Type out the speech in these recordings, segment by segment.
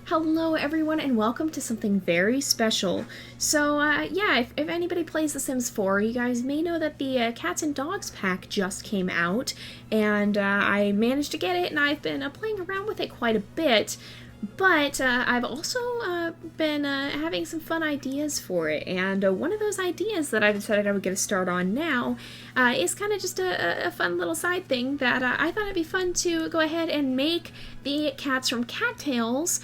Hello everyone and welcome to something very special. So yeah, if anybody plays The Sims 4, you guys may know that the Cats and Dogs pack just came out, and I managed to get it, and I've been playing around with it quite a bit. But I've also been having some fun ideas for it, and one of those ideas that I decided I would get a start on now is kind of just a fun little side thing that I thought it'd be fun to go ahead and make the cats from Cattails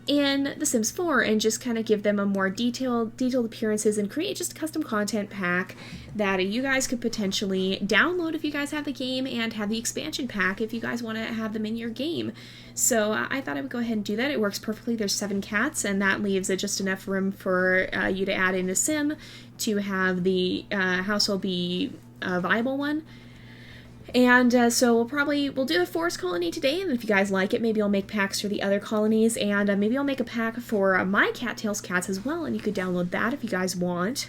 in The Sims 4 and just kind of give them a more detailed appearances and create just a custom content pack that you guys could potentially download if you guys have the game and have the expansion pack if you guys want to have them in your game. So I thought I would go ahead and do that. It works perfectly. There's 7 cats, and that leaves just enough room for you to add in a sim to have the household be a viable one. And so we'll do a forest colony today, and if you guys like it, maybe I'll make packs for the other colonies, and maybe I'll make a pack for my Cattails cats as well, and you could download that if you guys want.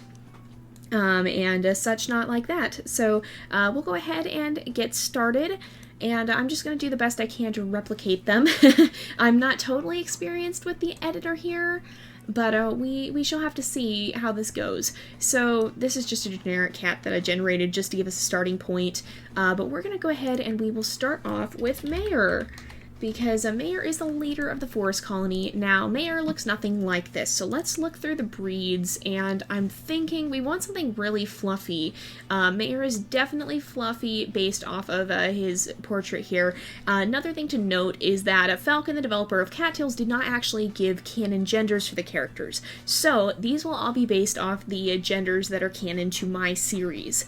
And such not like that. So we'll go ahead and get started, and I'm just going to do the best I can to replicate them. I'm not totally experienced with the editor here, but we shall have to see how this goes. So this is just a generic cat that I generated just to give us a starting point. But we're going to go ahead and we will start off with Mayor, because Mayor is the leader of the forest colony. Now, Mayor looks nothing like this, so let's look through the breeds, and I'm thinking we want something really fluffy. Mayor is definitely fluffy based off of his portrait here. Another thing to note is that Falcon, the developer of Cattails, did not actually give canon genders for the characters, so these will all be based off the genders that are canon to my series.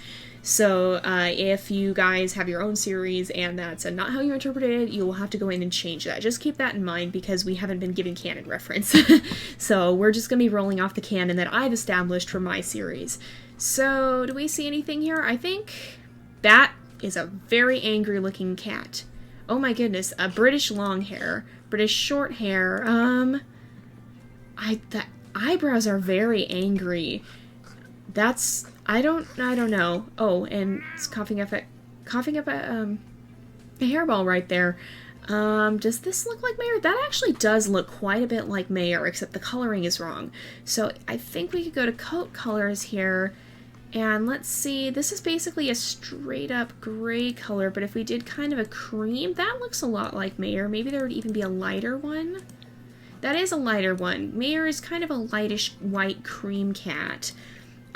So if you guys have your own series and that's not how you interpret it, you will have to go in and change that. Just keep that in mind because we haven't been given canon reference. So we're just going to be rolling off the canon that I've established for my series. So do we see anything here? I think that is a very angry looking cat. Oh my goodness, a British long hair, British short hair. The eyebrows are very angry. That's... I don't know. Oh, and it's coughing up a hairball right there. Does this look like Mayor? That actually does look quite a bit like Mayor, except the coloring is wrong. So I think we could go to coat colors here, and let's see. This is basically a straight up gray color, but if we did kind of a cream, that looks a lot like Mayor. Maybe there would even be a lighter one. That is a lighter one. Mayor is kind of a lightish white cream cat.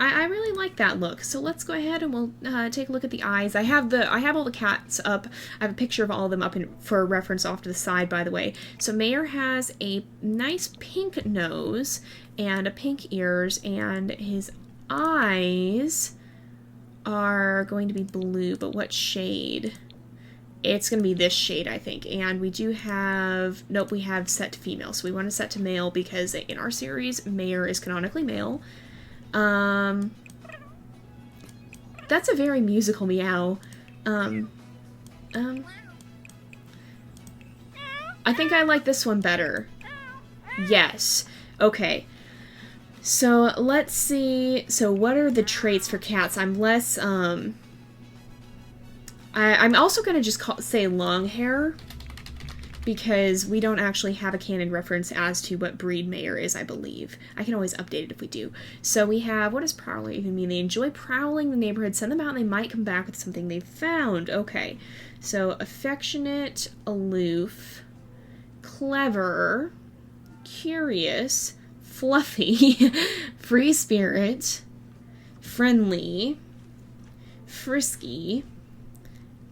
I really like that look. So let's go ahead and we'll take a look at the eyes. I have all the cats up. I have a picture of all of them up for reference off to the side, by the way. So Mayor has a nice pink nose and a pink ears, and his eyes are going to be blue, but what shade? It's going to be this shade, I think. And we do have... Nope, we have set to female. So we want to set to male because in our series, Mayor is canonically male. That's a very musical meow. I think I like this one better. Yes. Okay. So, let's see. So, what are the traits for cats? I'm less, I'm also gonna just say long hair, because we don't actually have a canon reference as to what breed Mayor is, I believe. I can always update it if we do. So we have, what does prowler even mean? They enjoy prowling the neighborhood, send them out, and they might come back with something they've found. Okay, so affectionate, aloof, clever, curious, fluffy, free spirit, friendly, frisky,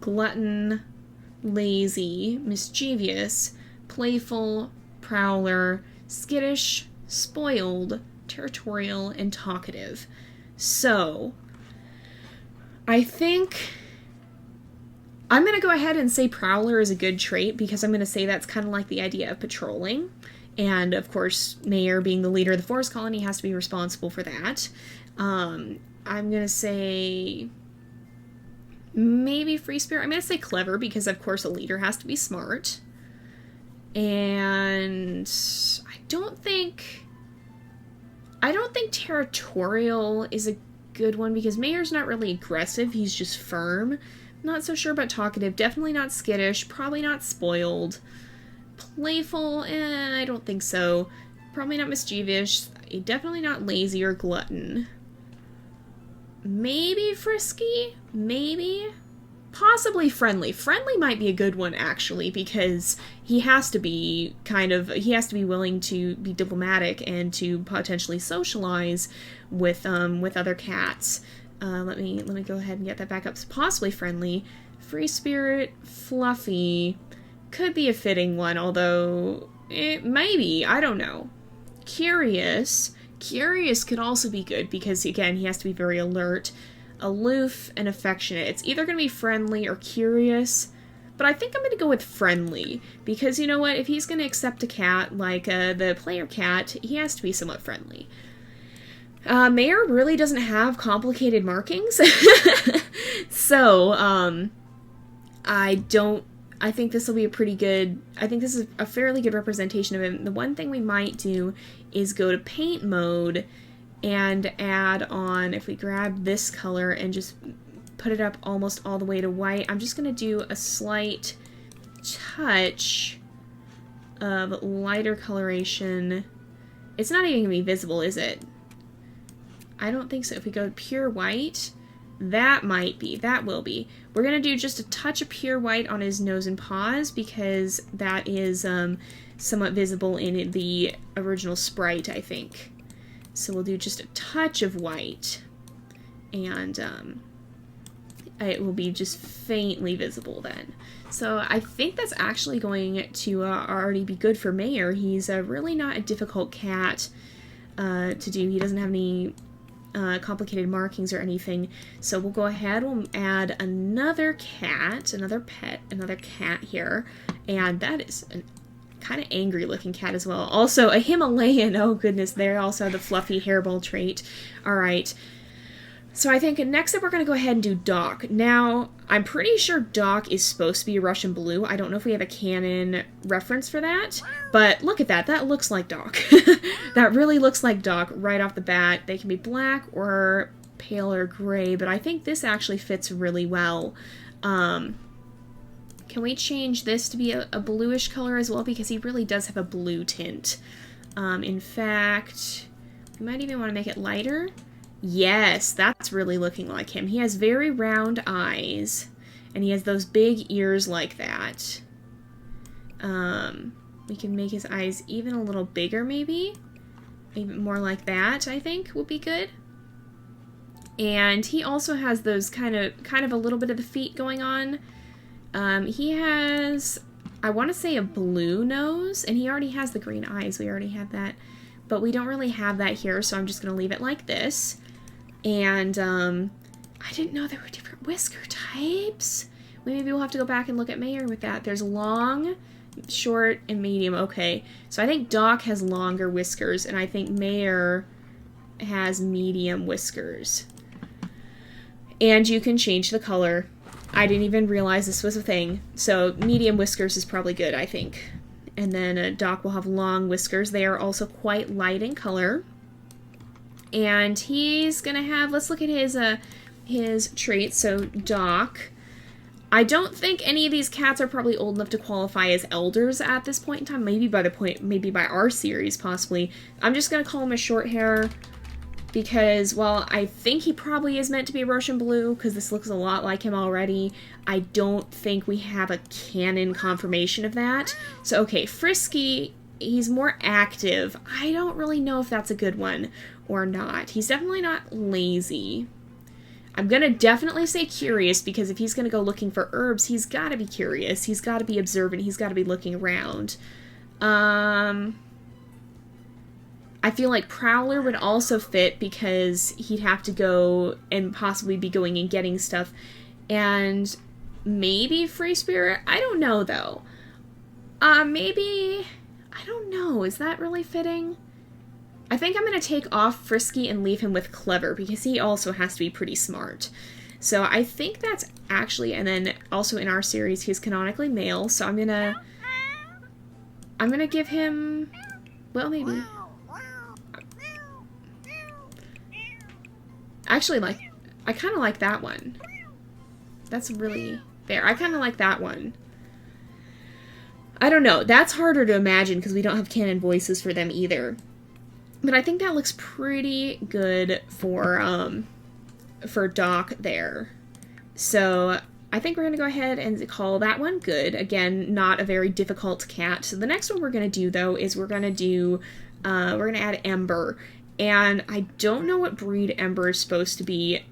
glutton, lazy, mischievous, playful, prowler, skittish, spoiled, territorial, and talkative. So, I think I'm going to go ahead and say prowler is a good trait, because I'm going to say that's kind of like the idea of patrolling. And, of course, Mayor, being the leader of the forest colony, has to be responsible for that. I'm going to say... maybe free spirit. I'm going to say clever because, of course, a leader has to be smart. And I don't think territorial is a good one because Mayor's not really aggressive. He's just firm. Not so sure about talkative. Definitely not skittish. Probably not spoiled. Playful? I don't think so. Probably not mischievous. Definitely not lazy or glutton. Maybe frisky? Maybe? Possibly friendly. Friendly might be a good one, actually, because he has to be willing to be diplomatic and to potentially socialize with other cats. Let me go ahead and get that back up. So possibly friendly. Free spirit, fluffy, could be a fitting one, although it maybe, I don't know. Curious. Curious could also be good because, again, he has to be very alert. Aloof and affectionate. It's either going to be friendly or curious, but I think I'm going to go with friendly because, you know what, if he's going to accept a cat like the player cat, he has to be somewhat friendly. Mayor really doesn't have complicated markings, so I think this will be I think this is a fairly good representation of him. The one thing we might do is go to paint mode and add on, if we grab this color and just put it up almost all the way to white, I'm just going to do a slight touch of lighter coloration. It's not even going to be visible, is it? I don't think so. If we go pure white, that will be. We're going to do just a touch of pure white on his nose and paws because that is somewhat visible in the original sprite, I think. So we'll do just a touch of white, and it will be just faintly visible then. So I think that's actually going to already be good for Mayor. He's really not a difficult cat to do. He doesn't have any complicated markings or anything. So we'll go ahead, we'll add another cat, another cat here, and that is an kind of angry looking cat as well. Also a Himalayan, oh goodness, they also have the fluffy hairball trait. Alright, so I think next up we're going to go ahead and do Doc. Now, I'm pretty sure Doc is supposed to be Russian blue. I don't know if we have a canon reference for that, but look at that, that looks like Doc. That really looks like Doc right off the bat. They can be black or pale or gray, but I think this actually fits really well. Can we change this to be a bluish color as well? Because he really does have a blue tint. In fact, we might even want to make it lighter. Yes, that's really looking like him. He has very round eyes, and he has those big ears like that. We can make his eyes even a little bigger, maybe. Even more like that, I think, would be good. And he also has those kind of a little bit of the feet going on. He has, I want to say, a blue nose, and he already has the green eyes. We already have that, but we don't really have that here, so I'm just going to leave it like this. And I didn't know there were different whisker types. Maybe we'll have to go back and look at Mayor with that. There's long, short, and medium. Okay, so I think Doc has longer whiskers, and I think Mayor has medium whiskers. And you can change the color. I didn't even realize this was a thing. So medium whiskers is probably good, I think. And then Doc will have long whiskers. They are also quite light in color. And he's gonna have, let's look at his traits. So Doc, I don't think any of these cats are probably old enough to qualify as elders at this point in time. Maybe by our series, possibly. I'm just gonna call him a short hair because, well, I think he probably is meant to be Russian blue because this looks a lot like him already. I don't think we have a canon confirmation of that. So, okay, frisky, he's more active. I don't really know if that's a good one or not. He's definitely not lazy. I'm going to definitely say curious because if he's going to go looking for herbs, he's got to be curious. He's got to be observant. He's got to be looking around. I feel like Prowler would also fit because he'd have to go and possibly be going and getting stuff. And maybe Free Spirit? I don't know, though. Maybe... I don't know. Is that really fitting? I think I'm going to take off Frisky and leave him with Clever because he also has to be pretty smart. So I think that's actually... And then also in our series, he's canonically male. So I'm going to give him... Well, maybe... Actually, I kind of like that one. That's really fair. I kind of like that one. I don't know. That's harder to imagine because we don't have canon voices for them either. But I think that looks pretty good for Doc there. So I think we're going to go ahead and call that one good. Again, not a very difficult cat. So the next one we're going to do, though, is we're going to add Ember. And I don't know what breed Ember is supposed to be.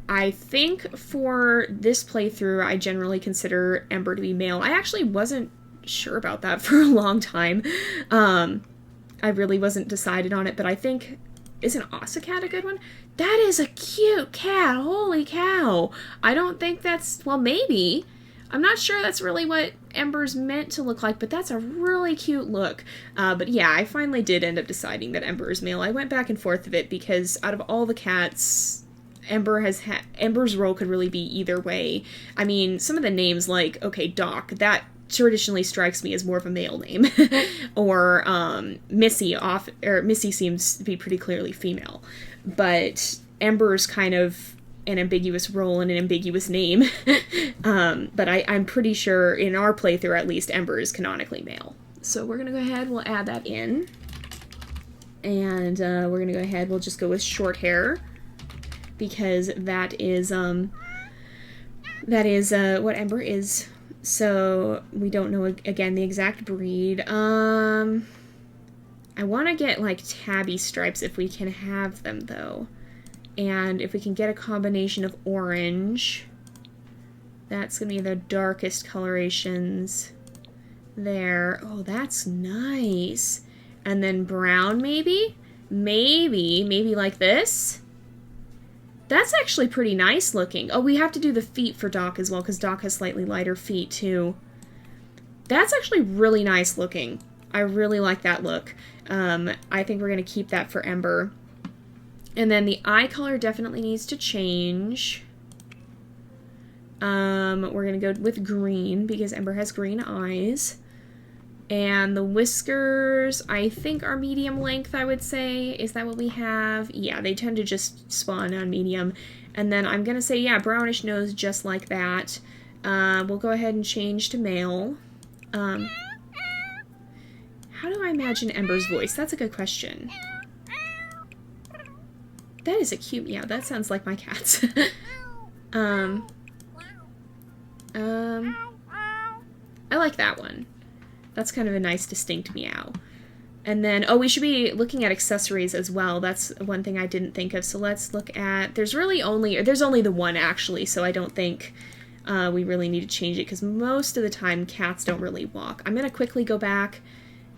I think for this playthrough, I generally consider Ember to be male. I actually wasn't sure about that for a long time. I really wasn't decided on it, but I think, isn't Ossicat a good one? That is a cute cat, holy cow. I don't think that's, well, maybe. I'm not sure that's really what Ember's meant to look like, but that's a really cute look. But yeah, I finally did end up deciding that Ember is male. I went back and forth of it because out of all the cats, Ember's role could really be either way. I mean, some of the names like, okay, Doc, that traditionally strikes me as more of a male name. Or Missy seems to be pretty clearly female. But Ember's kind of an ambiguous role and an ambiguous name. But I'm pretty sure, in our playthrough at least, Ember is canonically male. So we're going to go ahead, we'll add that in. And we're going to go ahead, we'll just go with short hair. Because that is what Ember is. So we don't know, again, the exact breed. I want to get, like, tabby stripes if we can have them, though. And if we can get a combination of orange, that's going to be the darkest colorations there. Oh, that's nice. And then brown, maybe? Maybe like this? That's actually pretty nice looking. Oh, we have to do the feet for Doc as well, because Doc has slightly lighter feet, too. That's actually really nice looking. I really like that look. I think we're going to keep that for Ember. And then the eye color definitely needs to change. We're going to go with green, because Ember has green eyes. And the whiskers, I think, are medium length, I would say. Is that what we have? Yeah, they tend to just spawn on medium. And then I'm going to say, yeah, brownish nose just like that. We'll go ahead and change to male. How do I imagine Ember's voice? That's a good question. That is a cute meow. That sounds like my cat's. I like that one. That's kind of a nice, distinct meow. And then, oh, we should be looking at accessories as well. That's one thing I didn't think of. So let's look at, there's only the one, actually, so I don't think we really need to change it, because most of the time, cats don't really walk. I'm going to quickly go back,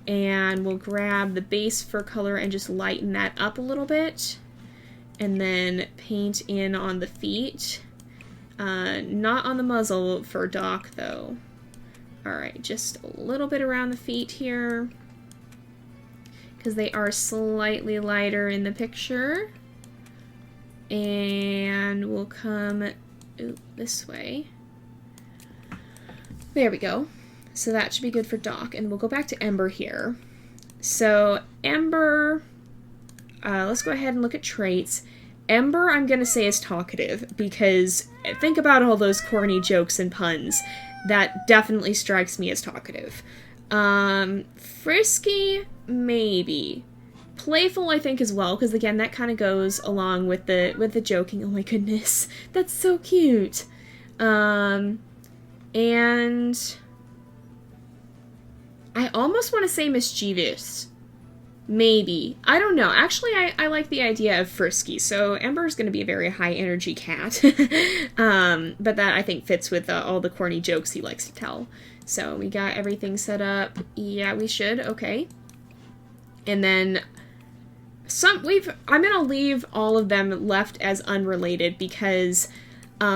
and we'll grab the base fur color and just lighten that up a little bit. And then paint in on the feet. Not on the muzzle for Doc, though. Alright, just a little bit around the feet here, because they are slightly lighter in the picture. And we'll come this way. There we go. So that should be good for Doc. And we'll go back to Ember here. So Ember, let's go ahead and look at traits. Ember, I'm going to say, is talkative, because think about all those corny jokes and puns. That definitely strikes me as talkative. Frisky, maybe. Playful, I think, as well, because again, that kind of goes along with the joking. Oh my goodness, that's so cute. And I almost want to say mischievous. Maybe. I don't know. Actually, I like the idea of frisky, so Ember's going to be a very high-energy cat. But that, I think, fits with all the corny jokes he likes to tell. So, we got everything set up. Yeah, we should. Okay. And then, I'm going to leave all of them left as unrelated, because we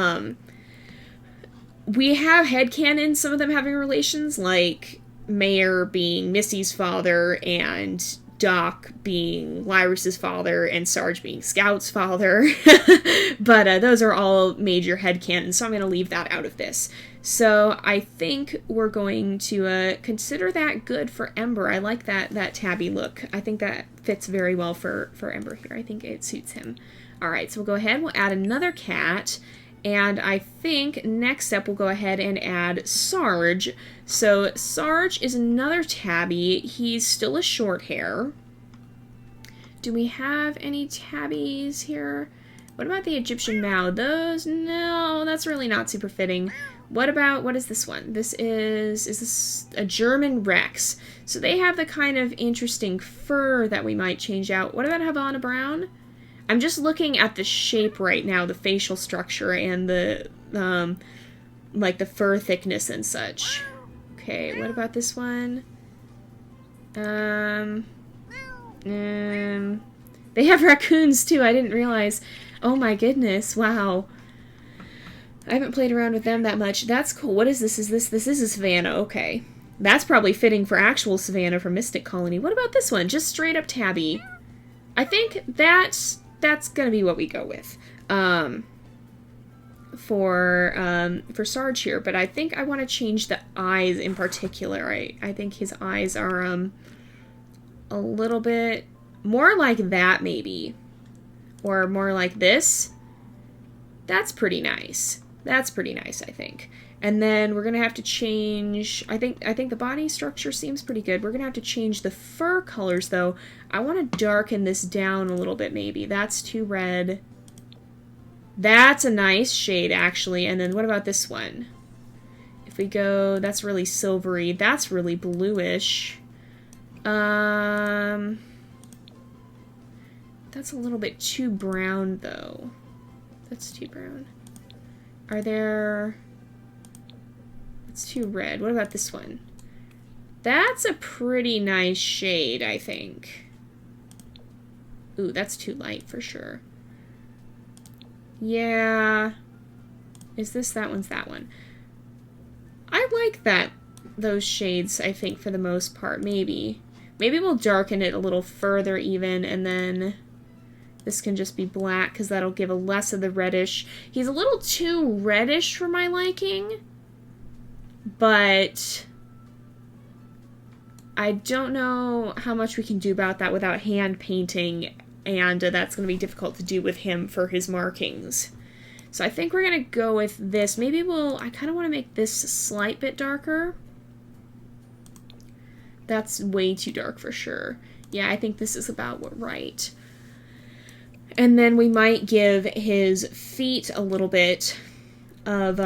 have headcanon, some of them having relations, like Mayor being Missy's father, and Doc being Lyra's father, and Sarge being Scout's father. But those are all major headcanons, so I'm going to leave that out of this. So I think we're going to consider that good for Ember. I like that tabby look. I think that fits very well for Ember here. I think it suits him. Alright, so we'll go ahead, we'll add another cat, And I think next up we'll go ahead and add Sarge. So Sarge is another tabby. He's still a short hair. Do we have any tabbies here? What about the Egyptian Mao? Those, no, that's really not super fitting. What about, what is this one? Is this a German Rex? So they have the kind of interesting fur that we might change out. What about Havana Brown? I'm just looking at the shape right now, the facial structure and the, like the fur thickness and such. Okay, what about this one? They have raccoons too, I didn't realize. Oh my goodness, wow. I haven't played around with them that much. That's cool. What is this? This is a Savannah, okay. That's probably fitting for actual Savannah from Mystic Colony. What about this one? Just straight up tabby. I think that's gonna be what we go with for Sarge here, but I think I want to change the eyes in particular. I think his eyes are a little bit more like that maybe, or more like this. That's pretty nice. That's pretty nice, I think. And then we're gonna have to change. I think the body structure seems pretty good. We're gonna have to change the fur colors though. I want to darken this down a little bit maybe. That's too red. That's a nice shade actually. And then what about this one? If we go, that's really silvery. That's really bluish. That's a little bit too brown though. That's too brown. Are there... It's too red. What about this one? That's a pretty nice shade, I think. Ooh, that's too light for sure. Yeah. Is this that one's that one? I like those shades, I think, for the most part. Maybe. Maybe we'll darken it a little further even, and then this can just be black, because that'll give a less of the reddish. He's a little too reddish for my liking, but I don't know how much we can do about that without hand painting, and that's going to be difficult to do with him for his markings. So I think we're going to go with this. Maybe I kind of want to make this a slight bit darker. That's way too dark for sure. Yeah, I think this is about right. And then we might give his feet a little bit of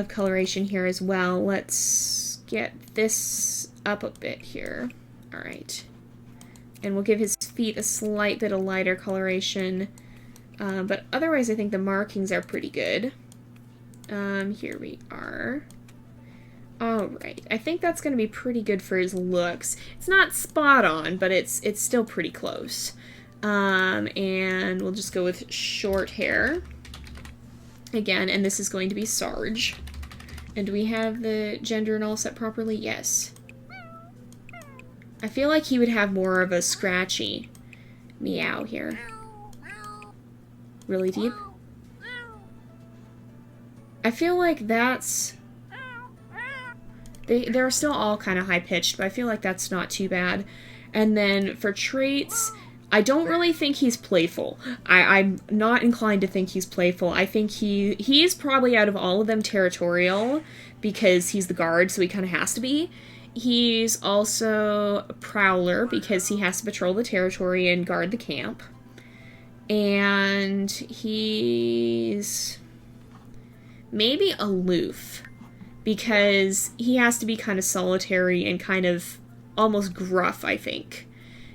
coloration here as well. Let's get this up a bit here. All right. And we'll give his feet a slight bit of lighter coloration. But otherwise, I think the markings are pretty good. Here we are. All right. I think that's going to be pretty good for his looks. It's not spot on, but it's still pretty close. And we'll just go with short hair again, and this is going to be Sarge. And do we have the gender and all set properly? Yes. I feel like he would have more of a scratchy meow here. Really deep? I feel like that's... They're still all kind of high-pitched, but I feel like that's not too bad. And then for traits, I don't really think he's playful. I'm not inclined to think he's playful. I think he's probably out of all of them territorial, because he's the guard, so he kind of has to be. He's also a prowler, because he has to patrol the territory and guard the camp. And he's maybe aloof, because he has to be kind of solitary and kind of almost gruff, I think.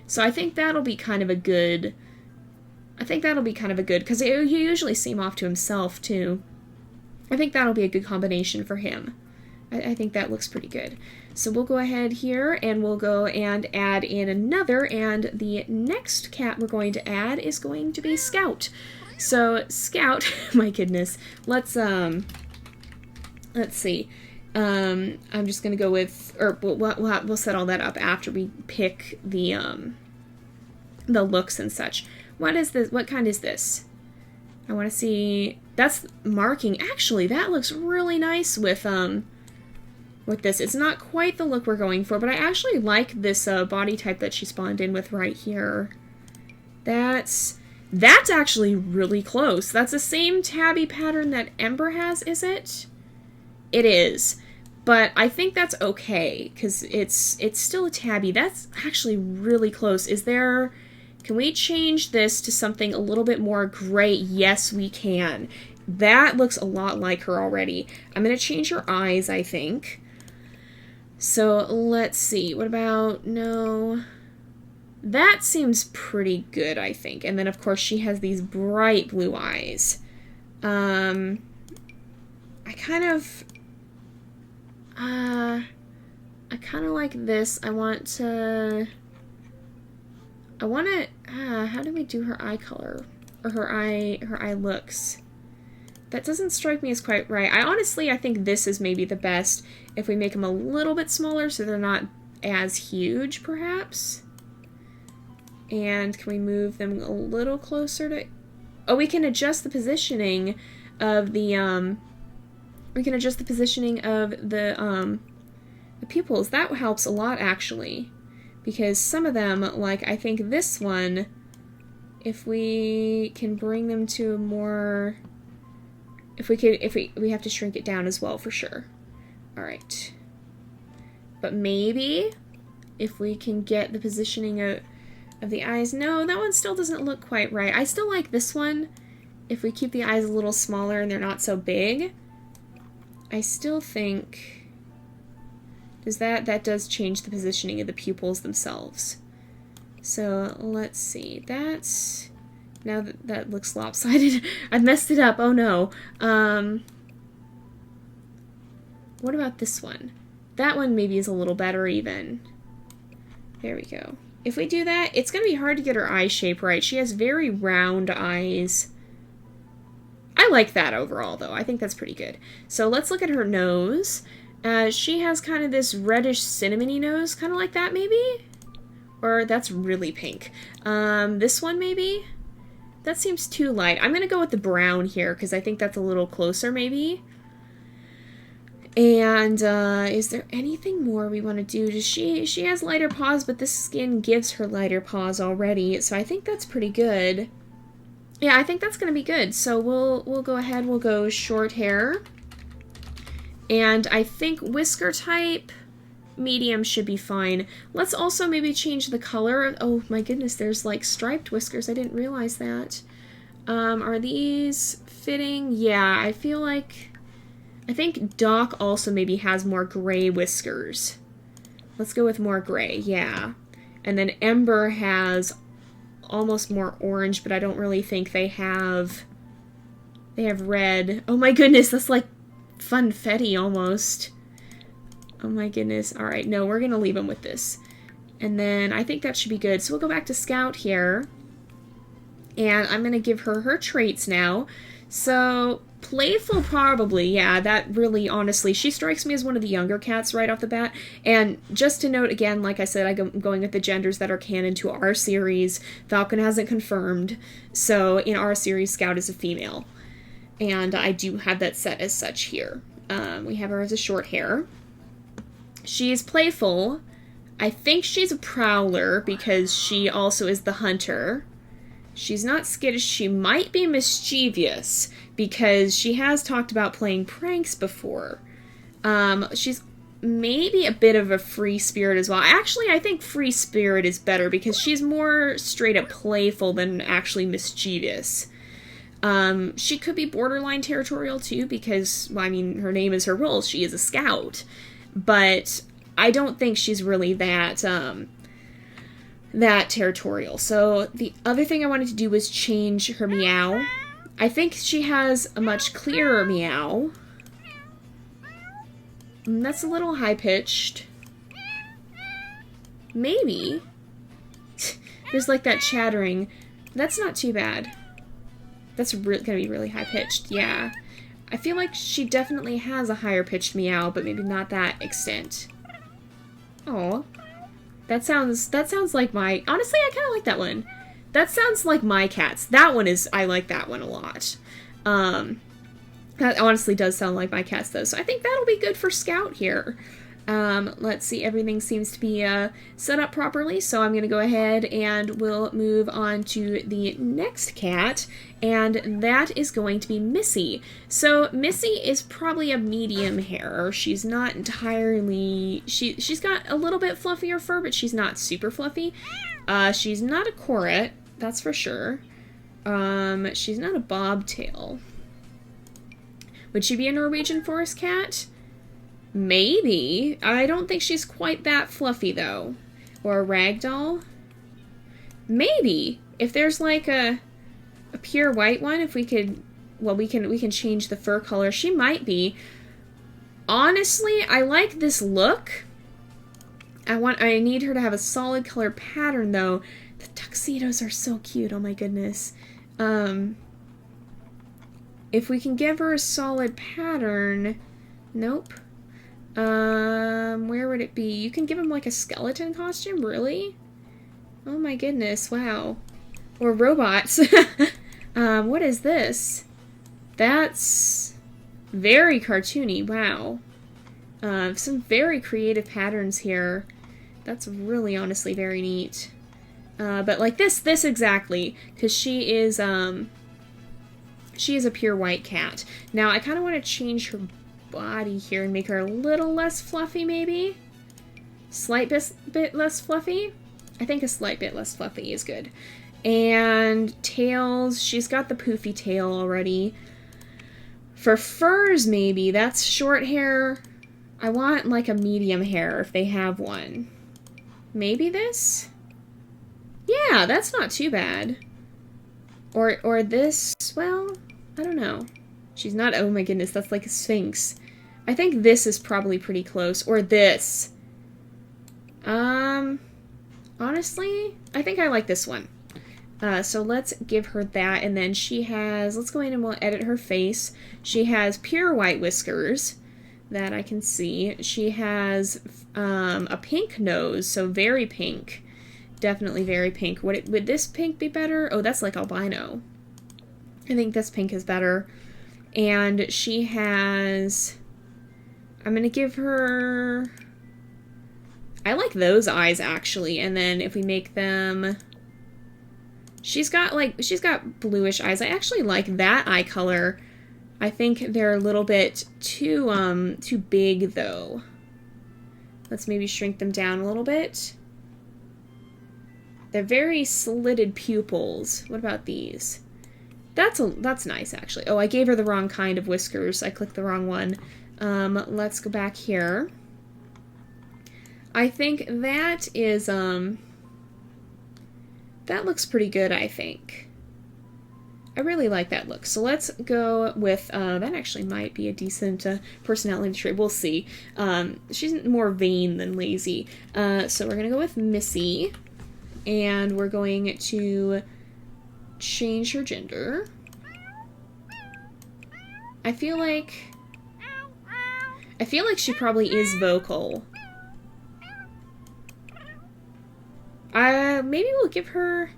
So I think that'll be kind of a good... because you usually seem off to himself, too. I think that'll be a good combination for him. I think that looks pretty good. So we'll go ahead here, and we'll go and add in another, and the next cat we're going to add is going to be Scout. So, Scout, my goodness, let's see. I'm just gonna go with, or we'll set all that up after we pick the looks and such. What is this? What kind is this? I want to see. That's marking. Actually, that looks really nice with this. It's not quite the look we're going for, but I actually like this body type that she spawned in with right here. That's That's actually really close. That's the same tabby pattern that Ember has, is it? It is. But I think that's okay, because it's still a tabby. That's actually really close. Is there... Can we change this to something a little bit more gray? Yes, we can. That looks a lot like her already. I'm going to change her eyes, I think. So, let's see. What about... No... That seems pretty good, I think. And then, of course, she has these bright blue eyes. I kind of like this. I want to... how do we do her eye color? Or her eye looks? That doesn't strike me as quite right. I think this is maybe the best if we make them a little bit smaller so they're not as huge, perhaps. And can we move them a little closer to... Oh, we can adjust the positioning of the, the pupils. That helps a lot, actually. Because some of them, like, I think this one, if we can bring them to a more... we have to shrink it down as well, for sure. Alright. But maybe, if we can get the positioning of the eyes. No, that one still doesn't look quite right. I still like this one. If we keep the eyes a little smaller and they're not so big. I still think... That does change the positioning of the pupils themselves. So, let's see. That's... Now that looks lopsided. I messed it up. Oh no. What about this one? That one maybe is a little better even. There we go. If we do that, it's going to be hard to get her eye shape right. She has very round eyes. I like that overall, though. I think that's pretty good. So let's look at her nose. She has kind of this reddish cinnamony nose, kind of like that, maybe? Or that's really pink. This one, maybe? That seems too light. I'm going to go with the brown here, because I think that's a little closer, maybe. And, is there anything more we want to do? She has lighter paws, but this skin gives her lighter paws already, so I think that's pretty good. Yeah, I think that's going to be good. So we'll go ahead, we'll go short hair. And I think whisker type, medium should be fine. Let's also maybe change the color. Oh my goodness, there's like striped whiskers. I didn't realize that. Are these fitting? Yeah, I feel like... I think Doc also maybe has more gray whiskers. Let's go with more gray, yeah. And then Ember has almost more orange, but I don't really think they have... They have red. Oh my goodness, that's like funfetti almost. Oh my goodness. Alright, no, we're going to leave them with this. And then I think that should be good. So we'll go back to Scout here. And I'm going to give her her traits now. So... Playful, probably, yeah, that really, honestly, she strikes me as one of the younger cats right off the bat, and just to note, again, like I said, I'm going with the genders that are canon to our series. Falcon hasn't confirmed, so in our series, Scout is a female, and I do have that set as such here. We have her as a short hair. She's playful. I think she's a prowler, because she also is the hunter. She's not skittish. She might be mischievous, because she has talked about playing pranks before. She's maybe a bit of a free spirit as well. Actually, I think free spirit is better, because she's more straight up playful than actually mischievous. She could be borderline territorial too, because, well, I mean, her name is her role. She is a scout. But I don't think she's really that territorial. So the other thing I wanted to do was change her meow. I think she has a much clearer meow. That's a little high-pitched. Maybe. There's like that chattering. That's not too bad. That's gonna be really high-pitched, yeah. I feel like she definitely has a higher-pitched meow, but maybe not that extent. Oh, that sounds like my... Honestly, I kind of like that one. That sounds like my cats. That one is... I like that one a lot. That honestly does sound like my cats, though. So I think that'll be good for Scout here. Let's see, everything seems to be set up properly, so I'm going to go ahead and we'll move on to the next cat, and that is going to be Missy. So Missy is probably a medium hair. She's not entirely... She's got a little bit fluffier fur, but she's not super fluffy. She's not a corret, that's for sure. She's not a bobtail. Would she be a Norwegian forest cat? Maybe. I don't think she's quite that fluffy, though. Or a ragdoll? Maybe. If there's like a pure white one, if we could... Well, we can change the fur color. She might be. Honestly, I like this look. I need her to have a solid color pattern, though. The tuxedos are so cute. Oh my goodness. If we can give her a solid pattern... Nope. Where would it be? You can give him like a skeleton costume? Really? Oh my goodness, wow. Or robots. What is this? That's very cartoony, wow. Some very creative patterns here. That's really honestly very neat. But like this exactly, because she is a pure white cat. Now I kind of want to change her body here and make her a little less fluffy, maybe? Slight bit less fluffy? I think a slight bit less fluffy is good. And tails, she's got the poofy tail already. For furs, maybe, that's short hair. I want like a medium hair if they have one. Maybe this? Yeah, that's not too bad. Or this, well, I don't know. She's not, oh my goodness, that's like a sphinx. I think this is probably pretty close. Or this. Honestly, I think I like this one. So let's give her that, and then she has, let's go in and we'll edit her face. She has pure white whiskers that I can see. She has a pink nose, so very pink. Definitely very pink. Would this pink be better? Oh, that's like albino. I think this pink is better. And she has... I'm going to give her... I like those eyes, actually. And then if we make them... She's got bluish eyes. I actually like that eye color. I think they're a little bit too big, though. Let's maybe shrink them down a little bit. They're very slitted pupils. What about these? That's nice, actually. Oh, I gave her the wrong kind of whiskers. I clicked the wrong one. Let's go back here. I think that is, that looks pretty good, I think. I really like that look. So let's go with, that actually might be a decent personality trait. We'll see. She's more vain than lazy. So we're going to go with Missy. And we're going to change her gender. I feel like she probably is vocal. Maybe we'll give her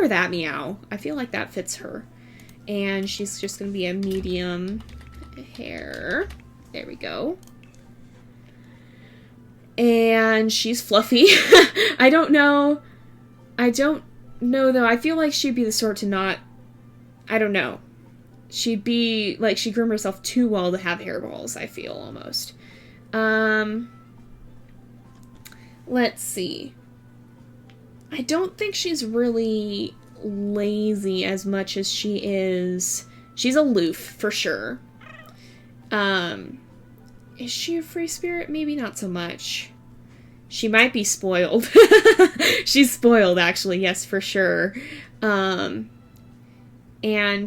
that meow. I feel like that fits her. And she's just gonna be a medium hair. There we go. And she's fluffy. I don't know though. I feel like she'd be the sort to not... I don't know. She'd be, like, she'd groom herself too well to have hairballs, I feel, almost. Let's see. I don't think she's really lazy as much as she is... She's aloof, for sure. Is she a free spirit? Maybe not so much. She might be spoiled. She's spoiled, actually, yes, for sure. And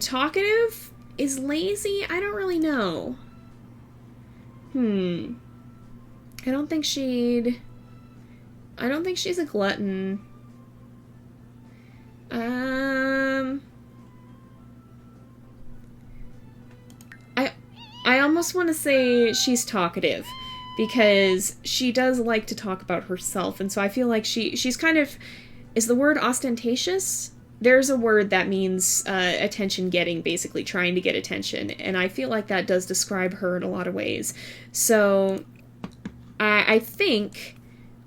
talkative is lazy? I don't really know. I don't think she's a glutton. I almost want to say she's talkative, because she does like to talk about herself, and so I feel like she's kind of... Is the word ostentatious? There's a word that means attention getting, basically, trying to get attention, and I feel like that does describe her in a lot of ways. So I think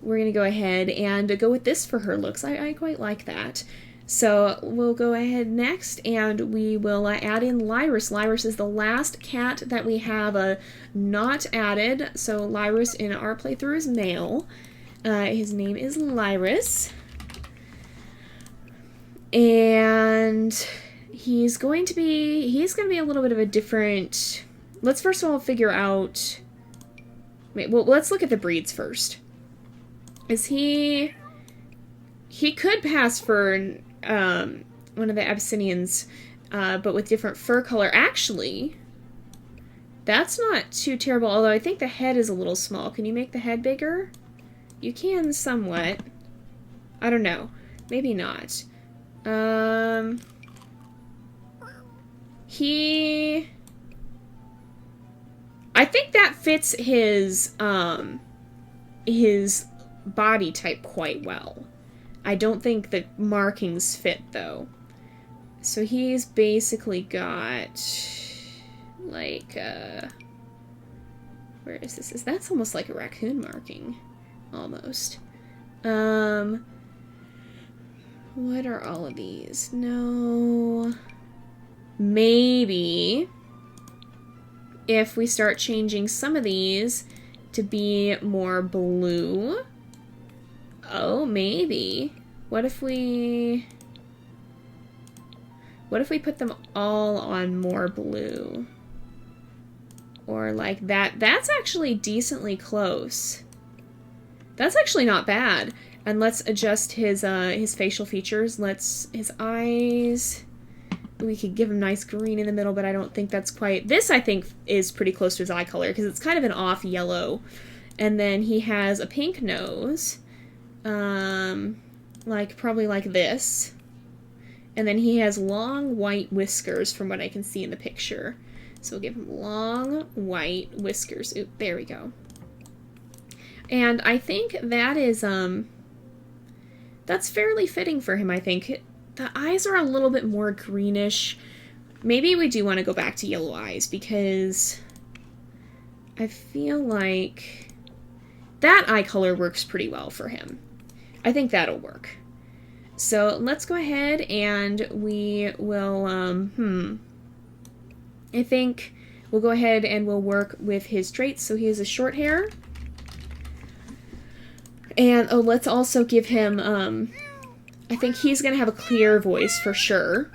we're going to go ahead and go with this for her looks. I quite like that. So we'll go ahead next, and we will add in Lyris. Lyris is the last cat that we have not added. So Lyris in our playthrough is male. His name is Lyris. And he's going to be a little bit of a different... Let's first of all figure out... Well, let's look at the breeds first. Is he... He could pass for one of the Abyssinians, but with different fur color. Actually, that's not too terrible, although I think the head is a little small. Can you make the head bigger? You can somewhat. I don't know. Maybe not. I think that fits his body type quite well. I don't think the markings fit, though. So he's basically got, like, where is this? That's almost like a raccoon marking. Almost. What are all of these? No. Maybe if we start changing some of these to be more blue. Oh, maybe. What if we put them all on more blue? Or like that. That's actually decently close. That's actually not bad. And let's adjust his facial features. His eyes. We could give him nice green in the middle, but I don't think that's quite... This, I think, is pretty close to his eye color, because it's kind of an off yellow. And then he has a pink nose. Probably like this. And then he has long white whiskers from what I can see in the picture. So we'll give him long white whiskers. Oop, there we go. And I think that is, that's fairly fitting for him, I think. The eyes are a little bit more greenish. Maybe we do want to go back to yellow eyes, because I feel like that eye color works pretty well for him. I think that'll work. So let's go ahead and we will, I think we'll go ahead and we'll work with his traits. So he has a short hair. And, oh, let's also give him, I think he's going to have a clear voice for sure.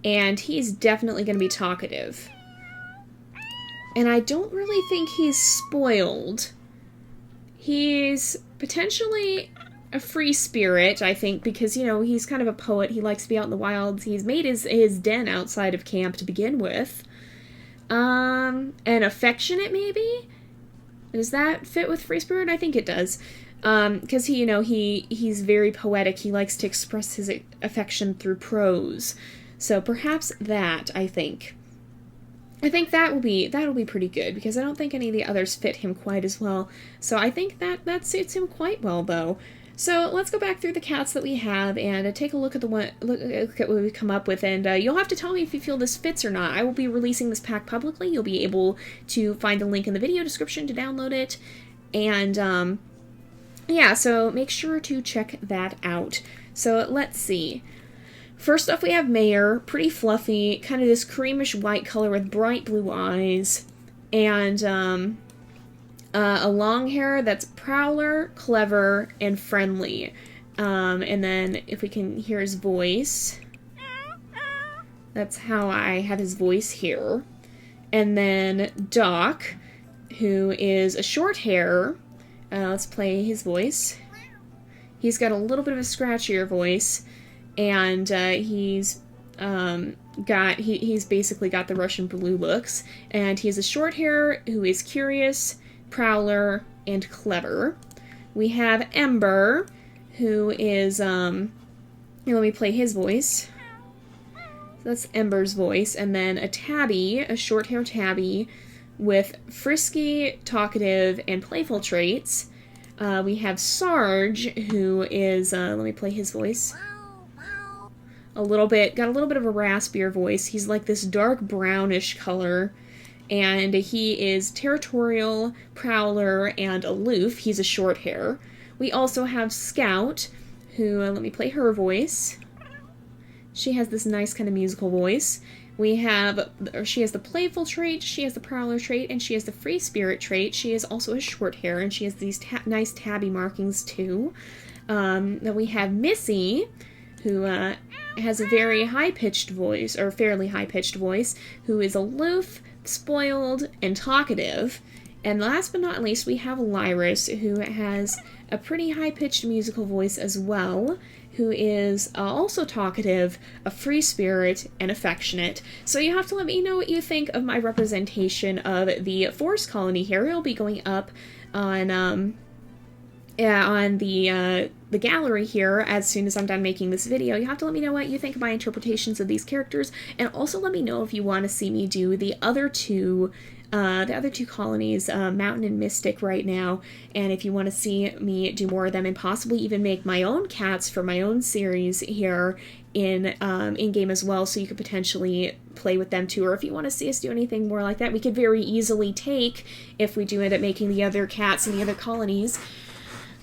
And he's definitely going to be talkative. And I don't really think he's spoiled. He's potentially a free spirit, I think, because, you know, he's kind of a poet. He likes to be out in the wilds. He's made his den outside of camp to begin with. And affectionate, maybe? Does that fit with free spirit? I think it does. Because he's very poetic. He likes to express his affection through prose. So perhaps that, I think that'll be pretty good, because I don't think any of the others fit him quite as well. So I think that suits him quite well, though. So let's go back through the cats that we have and take a look at look at what we've come up with, and you'll have to tell me if you feel this fits or not. I will be releasing this pack publicly. You'll be able to find a link in the video description to download it, and yeah, so make sure to check that out. So let's see. First off, we have Mayor, pretty fluffy, kind of this creamish white color with bright blue eyes, and a long hair that's prowler, clever, and friendly. And then if we can hear his voice, that's how I have his voice here. And then Doc, who is a short hair. Let's play his voice. He's got a little bit of a scratchier voice. And he's basically got the Russian blue looks, and he has a short hair who is curious, prowler, and clever. We have Ember, who is let me play his voice. So that's Ember's voice, and then a tabby, a short hair tabby, with frisky, talkative, and playful traits. We have Sarge, who is let me play his voice. Got a little bit of a raspier voice. He's like this dark brownish color, and he is territorial, prowler, and aloof. He's a short hair. We also have Scout, who, let me play her voice. She has this nice kind of musical voice. She has the playful trait, she has the prowler trait, and she has the free spirit trait. She is also a short hair, and she has these nice tabby markings too. Then we have Missy, who has a very high-pitched voice, or fairly high-pitched voice, who is aloof, spoiled, and talkative. And last but not least, we have Lyra, who has a pretty high-pitched musical voice as well, who is also talkative, a free spirit, and affectionate. So you have to let me know what you think of my representation of the forest colony here. It'll be going up on the gallery here as soon as I'm done making this video. You have to let me know what you think of my interpretations of these characters, and also let me know if you want to see me do the other two colonies, Mountain and Mystic, right now, and if you want to see me do more of them and possibly even make my own cats for my own series here in game as well, so you could potentially play with them too. Or if you want to see us do anything more like that, we could very easily take, if we do end up making the other cats and the other colonies,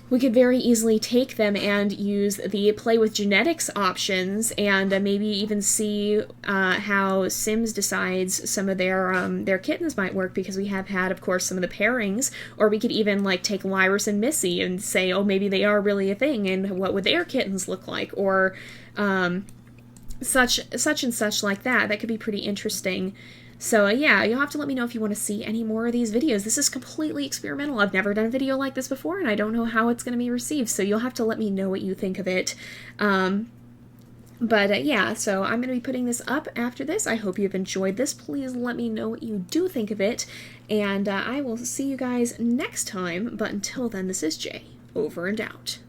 we could very easily take them and use the play with genetics options, and maybe even see how Sims decides some of their kittens might work, because we have had, of course, some of the pairings. Or we could even like take Lyra and Missy and say, oh, maybe they are really a thing, and what would their kittens look like, or such and such like that. That could be pretty interesting. So yeah, you'll have to let me know if you want to see any more of these videos. This is completely experimental. I've never done a video like this before, and I don't know how it's going to be received, so you'll have to let me know what you think of it. Yeah, so I'm going to be putting this up after this. I hope you've enjoyed this. Please let me know what you do think of it, and I will see you guys next time. But until then, this is Jay, over and out.